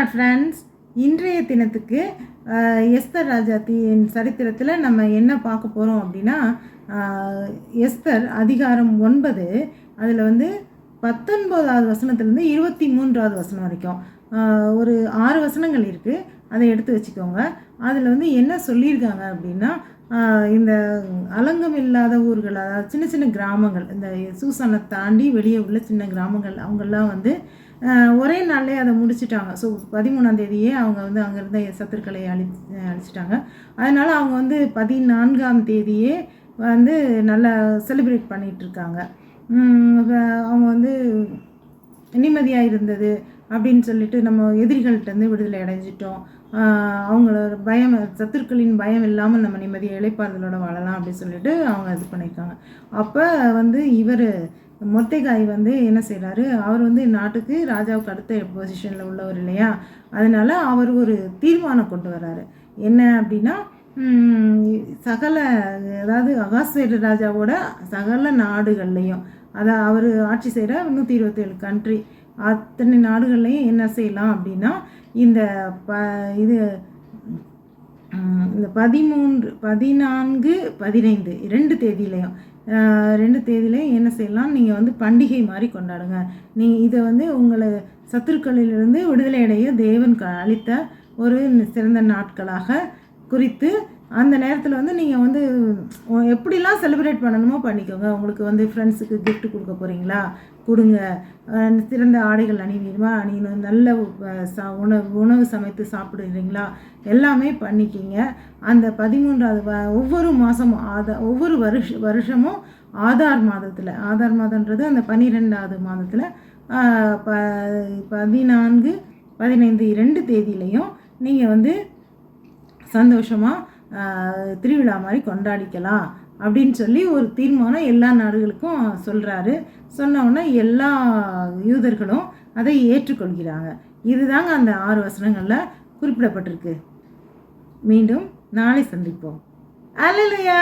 God friends, இன்றைய தினத்துக்கு Esther ராஜாத்தியின் சரித்திரத்தில் நம்ம என்ன பார்க்க போகிறோம் அப்படின்னா, எஸ்தர் அதிகாரம் 9 அதில் வந்து 19வது வசனத்துலேருந்து 23வது வசனம் வரைக்கும் ஒரு 6 வசனங்கள் இருக்குது. அதை எடுத்து வச்சுக்கோங்க. அதில் வந்து என்ன சொல்லியிருக்காங்க அப்படின்னா, இந்த அலங்கம் இல்லாத ஊர்கள், அதாவது சின்ன சின்ன கிராமங்கள், இந்த சூசானை தாண்டி வெளியே உள்ள சின்ன கிராமங்கள், அவங்கெல்லாம் வந்து ஒரே நாள்லேயே அதை முடிச்சிட்டாங்க. ஸோ 13ஆம் தேதியே அவங்க வந்து அங்கே இருந்த சத்துருக்களை அழிச்சிட்டாங்க. அதனால் அவங்க வந்து 14ஆம் தேதியே வந்து நல்லா செலிப்ரேட் பண்ணிகிட்ருக்காங்க. அவங்க வந்து நிம்மதியாக இருந்தது அப்படின்னு சொல்லிட்டு, நம்ம எதிரிகள்கிட்டருந்து விடுதலை அடைஞ்சிட்டோம், அவங்களோட பயம், சத்துருக்களின் பயம் இல்லாமல் நம்ம நிம்மதியாக இளைப்பாறுதலோட வாழலாம் அப்படின்னு சொல்லிட்டு அவங்க இது பண்ணியிருக்காங்க. அப்போ வந்து இவர் மொர்தெகாய் வந்து என்ன செய்கிறாரு, அவர் வந்து நாட்டுக்கு ராஜாவுக்கு அடுத்த பொசிஷனில் உள்ளவர் இல்லையா, அதனால் அவர் ஒரு தீர்மானம் கொண்டு வர்றாரு. என்ன அப்படின்னா, சகல, அதாவது அகாஸ்வேரு ராஜாவோட சகல நாடுகள்லையும், அதை அவர் ஆட்சி செய்கிற 127 கண்ட்ரி, அத்தனை நாடுகள்லையும் என்ன செய்யலாம் அப்படின்னா, இந்த இந்த 13, 14, 15 2 தேதியிலையும் என்ன செய்யலாம், நீங்கள் வந்து பண்டிகை மாதிரி கொண்டாடுங்க. நீங்கள் இதை வந்து உங்களை சத்துருக்களிலிருந்து விடுதலை அடைய தேவன் அளித்த ஒரு சிறந்த நாட்களாக குறித்து, அந்த நேரத்தில் வந்து நீங்கள் வந்து எப்படிலாம் செலிப்ரேட் பண்ணணுமோ பண்ணிக்கோங்க. உங்களுக்கு வந்து ஃப்ரெண்ட்ஸுக்கு கிஃப்ட் கொடுக்க போகிறீங்களா, கொடுங்க. சிறந்த ஆடைகள் அணியணும், நல்ல உணவு சமைத்து சாப்பிடுறீங்களா, எல்லாமே பண்ணிக்கிங்க. அந்த 13வது ஒவ்வொரு மாதமும் ஒவ்வொரு வருஷமும் ஆதார் மாதன்றது அந்த 12வது மாதத்தில் 14, 15 2 தேதியிலையும் நீங்கள் வந்து சந்தோஷமாக திருவிழா மாதிரி கொண்டாடிக்கலாம் அப்படின்னு சொல்லி ஒரு தீர்மானம் எல்லா நாடுகளுக்கும் சொல்கிறாரு. சொன்னோன்னா எல்லா யூதர்களும் அதை ஏற்றுக்கொள்கிறாங்க. இதுதாங்க அந்த 6 வசனங்களில் குறிப்பிடப்பட்டிருக்கு. மீண்டும் நாளை சந்திப்போம். அல்லேலூயா.